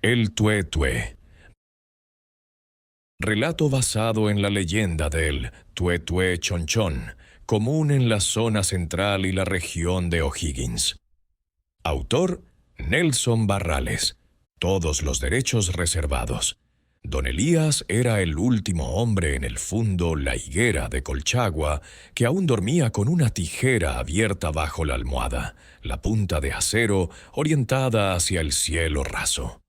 El Tué-Tué. Relato basado en la leyenda del Tué-Tué Chonchón, común en la zona central y la región de O'Higgins. Autor: Nelson Barrales. Todos los derechos reservados. Don Elías era el último hombre en el fundo La Higuera de Colchagua que aún dormía con una tijera abierta bajo la almohada, la punta de acero orientada hacia el cielo raso.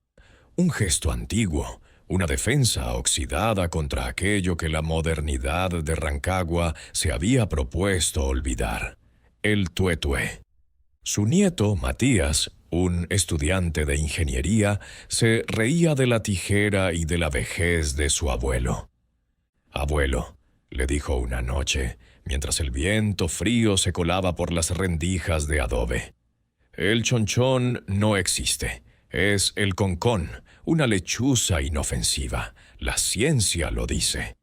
Un gesto antiguo, una defensa oxidada contra aquello que la modernidad de Rancagua se había propuesto olvidar. El Tué-Tué. Su nieto, Matías, un estudiante de ingeniería, se reía de la tijera y de la vejez de su abuelo. «Abuelo», le dijo una noche, mientras el viento frío se colaba por las rendijas de adobe, «el chonchón no existe. Es el concón, una lechuza inofensiva. La ciencia lo dice».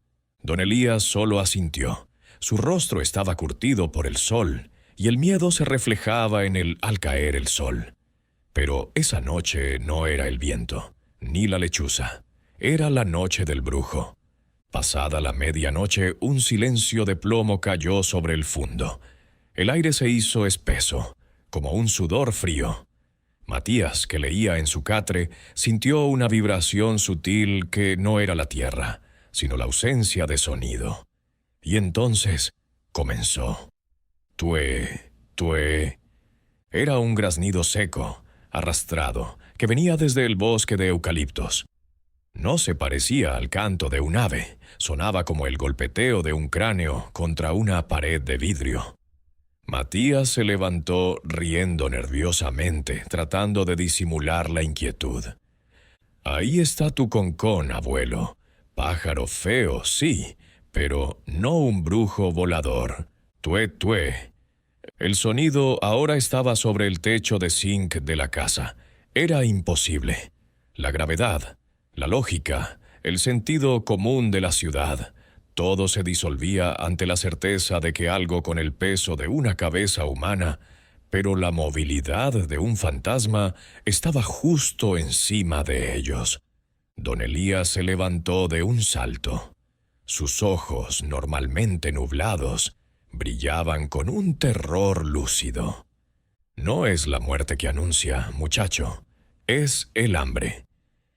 Don Elías solo asintió. Su rostro estaba curtido por el sol, y el miedo se reflejaba en él al caer el sol. Pero esa noche no era el viento, ni la lechuza. Era la noche del brujo. Pasada la medianoche, un silencio de plomo cayó sobre el fundo. El aire se hizo espeso, como un sudor frío. Matías, que leía en su catre, sintió una vibración sutil que no era la tierra, sino la ausencia de sonido. Y entonces comenzó. Tué, tué. Era un graznido seco, arrastrado, que venía desde el bosque de eucaliptos. No se parecía al canto de un ave, sonaba como el golpeteo de un cráneo contra una pared de vidrio. Matías se levantó riendo nerviosamente, tratando de disimular la inquietud. «Ahí está tu concón, abuelo. Pájaro feo, sí, pero no un brujo volador. Tué, tué». El sonido ahora estaba sobre el techo de zinc de la casa. Era imposible. La gravedad, la lógica, el sentido común de la ciudad, todo se disolvía ante la certeza de que algo con el peso de una cabeza humana, pero la movilidad de un fantasma, estaba justo encima de ellos. Don Elías se levantó de un salto. Sus ojos, normalmente nublados, brillaban con un terror lúcido. «No es la muerte que anuncia, muchacho, es el hambre.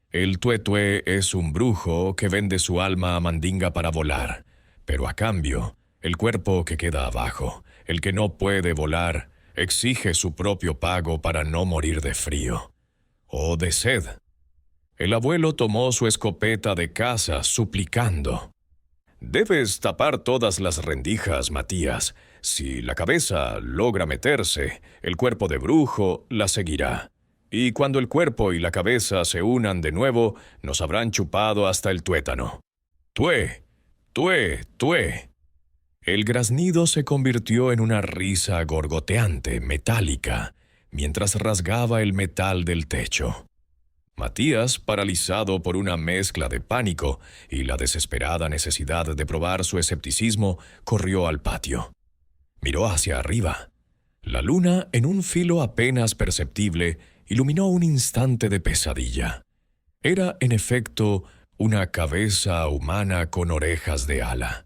El tué-tué es un brujo que vende su alma a mandinga para volar, pero a cambio, el cuerpo que queda abajo, el que no puede volar, exige su propio pago para no morir de frío o de sed». El abuelo tomó su escopeta de caza, suplicando. «Debes tapar todas las rendijas, Matías. Si la cabeza logra meterse, el cuerpo de brujo la seguirá. Y cuando el cuerpo y la cabeza se unan de nuevo, nos habrán chupado hasta el tuétano. Tué, tué, tué». El graznido se convirtió en una risa gorgoteante, metálica, mientras rasgaba el metal del techo. Matías, paralizado por una mezcla de pánico y la desesperada necesidad de probar su escepticismo, corrió al patio. Miró hacia arriba. La luna, en un filo apenas perceptible, iluminó un instante de pesadilla. Era, en efecto, una cabeza humana con orejas de ala.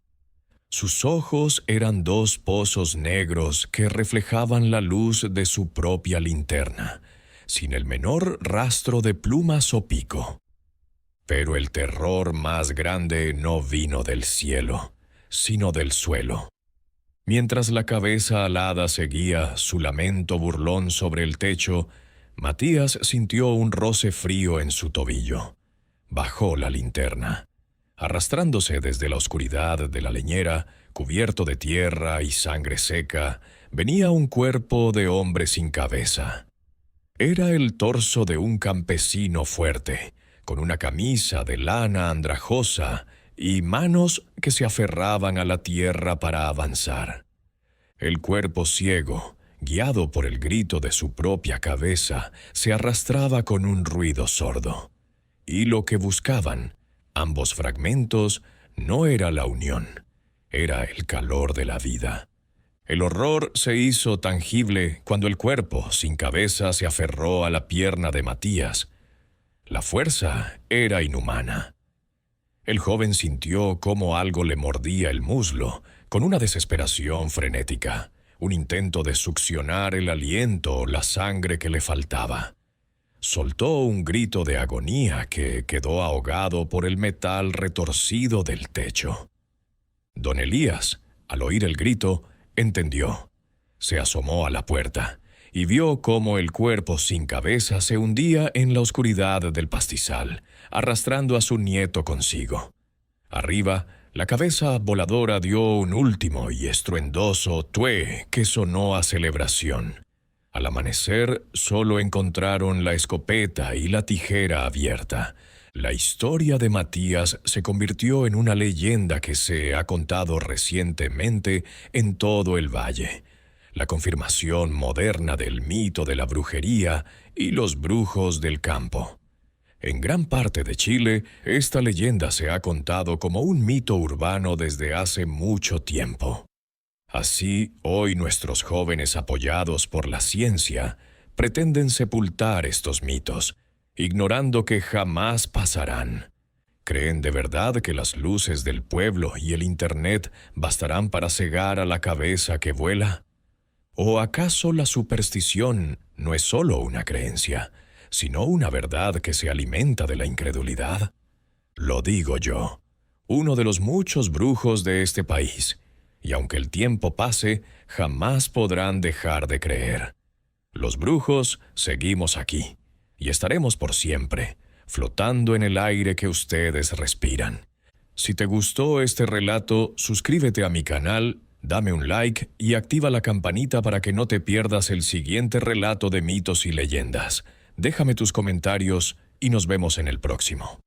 Sus ojos eran dos pozos negros que reflejaban la luz de su propia linterna, sin el menor rastro de plumas o pico. Pero el terror más grande no vino del cielo, sino del suelo. Mientras la cabeza alada seguía su lamento burlón sobre el techo, Matías sintió un roce frío en su tobillo. Bajó la linterna. Arrastrándose desde la oscuridad de la leñera, cubierto de tierra y sangre seca, venía un cuerpo de hombre sin cabeza. Era el torso de un campesino fuerte, con una camisa de lana andrajosa y manos que se aferraban a la tierra para avanzar. El cuerpo ciego, guiado por el grito de su propia cabeza, se arrastraba con un ruido sordo. Y lo que buscaban, ambos fragmentos, no era la unión, era el calor de la vida. El horror se hizo tangible cuando el cuerpo, sin cabeza, se aferró a la pierna de Matías. La fuerza era inhumana. El joven sintió cómo algo le mordía el muslo, con una desesperación frenética, un intento de succionar el aliento o la sangre que le faltaba. Soltó un grito de agonía que quedó ahogado por el metal retorcido del techo. Don Elías, al oír el grito, entendió. Se asomó a la puerta y vio cómo el cuerpo sin cabeza se hundía en la oscuridad del pastizal, arrastrando a su nieto consigo. Arriba, la cabeza voladora dio un último y estruendoso tué que sonó a celebración. Al amanecer, solo encontraron la escopeta y la tijera abierta. La historia de Matías se convirtió en una leyenda que se ha contado recientemente en todo el valle. La confirmación moderna del mito de la brujería y los brujos del campo. En gran parte de Chile, esta leyenda se ha contado como un mito urbano desde hace mucho tiempo. Así, hoy nuestros jóvenes apoyados por la ciencia pretenden sepultar estos mitos, ignorando que jamás pasarán. ¿Creen de verdad que las luces del pueblo y el Internet bastarán para cegar a la cabeza que vuela? ¿O acaso la superstición no es solo una creencia, sino una verdad que se alimenta de la incredulidad? Lo digo yo, uno de los muchos brujos de este país, y aunque el tiempo pase, jamás podrán dejar de creer. Los brujos seguimos aquí, y estaremos por siempre, flotando en el aire que ustedes respiran. Si te gustó este relato, suscríbete a mi canal, dame un like y activa la campanita para que no te pierdas el siguiente relato de mitos y leyendas. Déjame tus comentarios y nos vemos en el próximo.